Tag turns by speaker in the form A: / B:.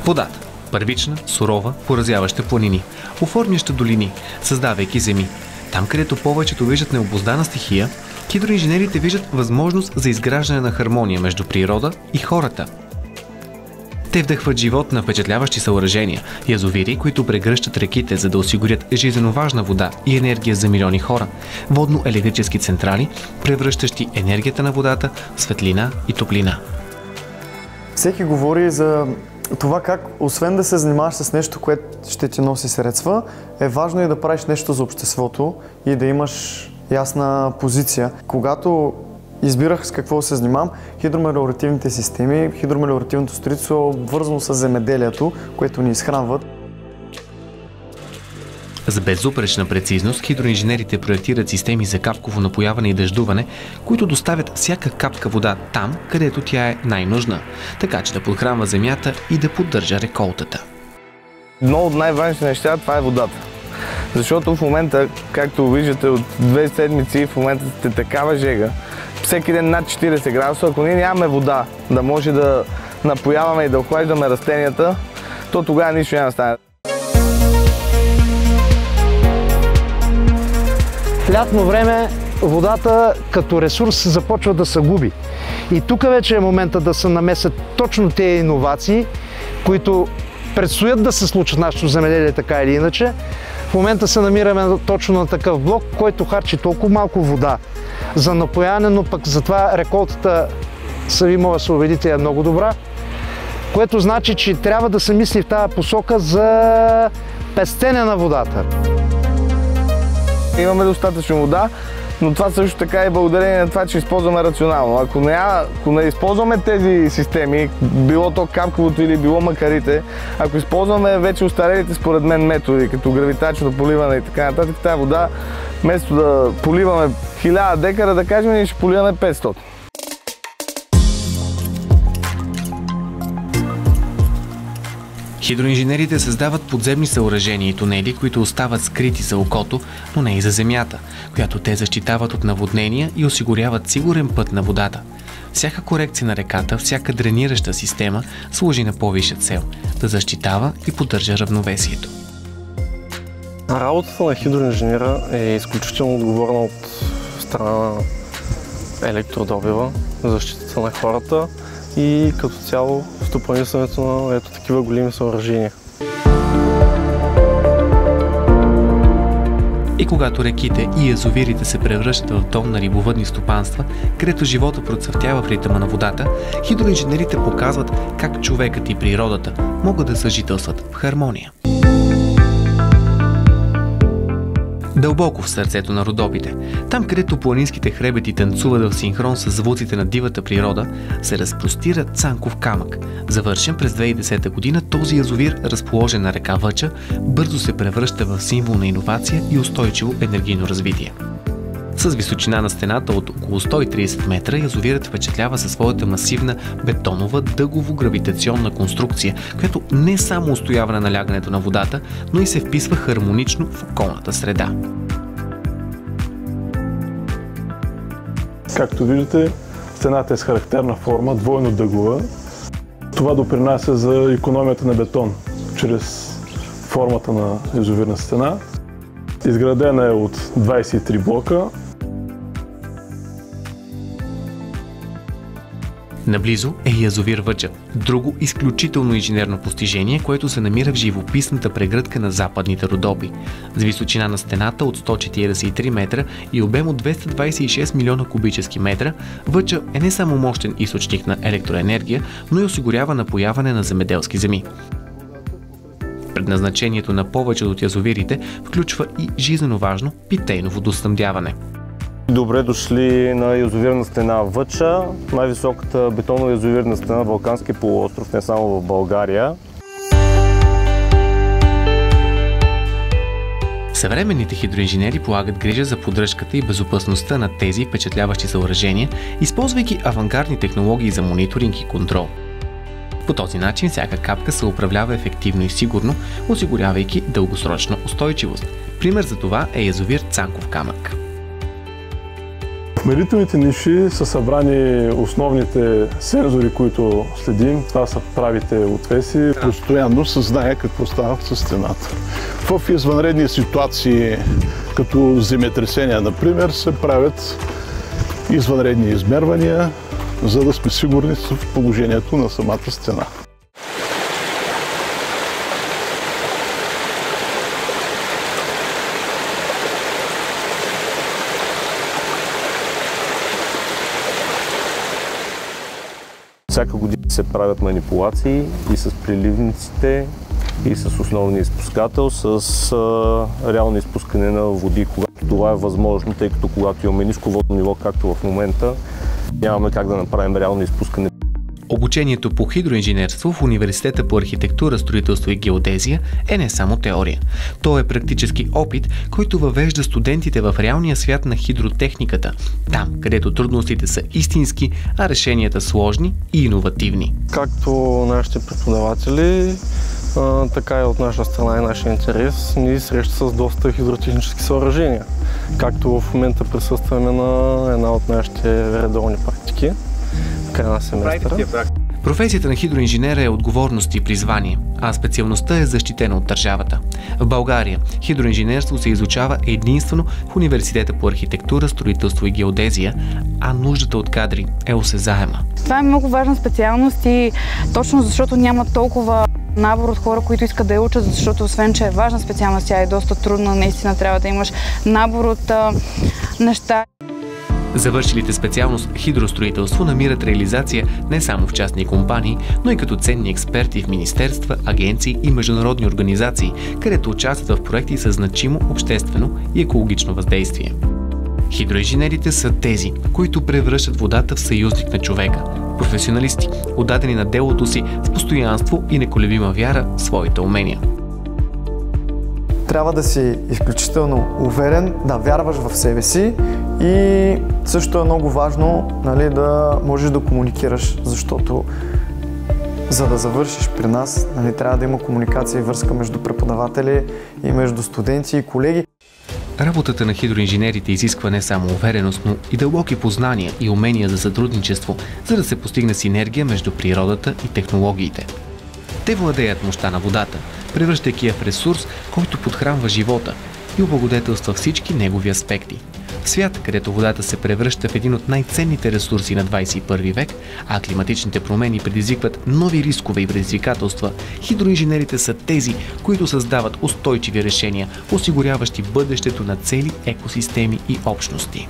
A: Водата. Първична, сурова, поразяваща планини, оформяща долини, създавайки земи. Там, където повечето виждат необуздана стихия, хидроинженерите виждат възможност за изграждане на хармония между природа и хората. Те вдъхват живот на впечатляващи съоръжения, язовири, които прегръщат реките, за да осигурят жизнено важна вода и енергия за милиони хора, водно-електрически централи, превръщащи енергията на водата в светлина и топлина.
B: Всеки говори за това как, освен да се занимаваш с нещо, което ще ти носи средства, е важно и да правиш нещо за обществото и да имаш ясна позиция. Когато избирах с какво се занимавам, хидромелиоративните системи, хидромелиоративното строителство е обвързано с земеделието, което ни изхранват.
A: С безупречна прецизност хидроинженерите проектират системи за капково напояване и дъждуване, които доставят всяка капка вода там, където тя е най-нужна, така че да подхранва земята и да поддържа реколтата.
C: Едно от най-важните неща това е водата. Защото в момента, както виждате от 2 седмици, в момента сте такава жега, всеки ден над 40 градуса, ако ние нямаме вода да може да напояваме и да охлаждаме растенията, то тогава нищо няма да стане.
D: В лятно време водата като ресурс започва да се губи. И тук вече е момента да се намесят точно тези иновации, които предстоят да се случат нашето земеделие така или иначе. В момента се намираме точно на такъв блок, който харчи толкова малко вода за напояване, но пък затова реколтата, сами може да се убедите, е много добра, което значи, че трябва да се мисли в тази посока за пестене на водата.
C: Имаме достатъчно вода, но това също така е благодарение на това, че използваме рационално. Ако не използваме тези системи, било то капковото или било макарите, ако използваме вече устарелите според мен методи, като гравитачно поливане и така нататък, тази вода, вместо да поливаме 1000 декара, да кажем, ние ще поливаме 500.
A: Хидроинженерите създават подземни съоръжения и тунели, които остават скрити за окото, но не и за земята, която те защитават от наводнения и осигуряват сигурен път на водата. Всяка корекция на реката, всяка дренираща система служи на по-висша цел – да защитава и поддържа равновесието.
E: Работата на хидроинженера е изключително отговорна от страна на електродобива, защитата на хората и като цяло стопанисването на такива големи съоръжения.
A: И когато реките и язовирите се превръщат в дом на рибовъдни стопанства, където живота процъфтява в ритъма на водата, хидроинженерите показват как човекът и природата могат да съжителстват в хармония. Дълбоко в сърцето на Родопите, там където планинските хребети танцуват в синхрон с звуците на дивата природа, се разпростира Цанков камък. Завършен през 2010 година, този язовир, разположен на река Въча, бързо се превръща в символ на иновация и устойчиво енергийно развитие. С височина на стената от около 130 метра, язовирът впечатлява със своята масивна бетонова дъгово-гравитационна конструкция, която не само устоява на налягането на водата, но и се вписва хармонично в околната среда.
F: Както виждате, стената е с характерна форма, двойно дъгова. Това допринася за икономията на бетон чрез формата на язовирна стена. Изградена е от 23 блока.
A: Наблизо е язовир Въча, друго изключително инженерно постижение, което се намира в живописната прегръдка на западните Родопи. С височина на стената от 143 метра и обем от 226 милиона кубически метра, Въча е не само мощен източник на електроенергия, но и осигурява напояване на земеделски земи. Предназначението на повечето от язовирите включва и жизнено важно питейно водоснабдяване.
G: Добре дошли на язовирна стена Въча, най-високата бетонова язовирна стена в Балканския полуостров, не само в България.
A: Съвременните хидроинженери полагат грижа за поддръжката и безопасността на тези впечатляващи съоръжения, използвайки авангардни технологии за мониторинг и контрол. По този начин всяка капка се управлява ефективно и сигурно, осигурявайки дългосрочна устойчивост. Пример за това е язовир Цанков камък.
C: В
F: мерителните ниши са събрани основните сензори, които следим. Това са правите отвеси.
H: Постоянно се знае какво става със стената. В извънредни ситуации, като земетресения, например, се правят извънредни измервания, за да сме сигурни в положението на самата стена.
G: Всяка година се правят манипулации и с приливниците, и с основния изпускател, с реално изпускане на води, когато това е възможно, тъй като когато имаме ниско водно ниво, както в момента, нямаме как да направим реално изпускане.
A: Обучението по хидроинженерство в Университета по архитектура, строителство и геодезия е не само теория. То е практически опит, който въвежда студентите в реалния свят на хидротехниката, там, където трудностите са истински, а решенията сложни и иновативни.
E: Както нашите преподаватели, така и от наша страна и нашия интерес ни среща с доста хидротехнически съоръжения. Както в момента присъстваме на една от нашите редовни практики в края на семестъра.
A: Професията на хидроинженера е отговорност и призвание, а специалността е защитена от държавата. В България хидроинженерство се изучава единствено в Университета по архитектура, строителство и геодезия, а нуждата от кадри е осезаема.
I: Това е много важна специалност и точно защото няма толкова набор от хора, които искат да я учат, защото освен, че е важна специалност, тя е доста трудна, наистина трябва да имаш набор от неща.
A: Завършилите специалност хидростроителство намират реализация не само в частни компании, но и като ценни експерти в министерства, агенции и международни организации, където участват в проекти със значимо обществено и екологично въздействие. Хидроинженерите са тези, които превръщат водата в съюзник на човека. Професионалисти, отдадени на делото си с постоянство и неколебима вяра в своите умения.
B: Трябва да си изключително уверен, да вярваш в себе си и също е много важно, нали, да можеш да комуникираш, защото за да завършиш при нас, нали, трябва да има комуникация и връзка между преподаватели и между студенти и колеги.
A: Работата на хидроинженерите изисква не само увереност, но и дълбоки познания и умения за сътрудничество, за да се постигне синергия между природата и технологиите. Те владеят мощта на водата, превръщайки я в ресурс, който подхранва живота и облагодетелства всички негови аспекти. В свят, където водата се превръща в един от най-ценните ресурси на 21 век, а климатичните промени предизвикват нови рискове и предизвикателства, хидроинженерите са тези, които създават устойчиви решения, осигуряващи бъдещето на цели екосистеми и общности.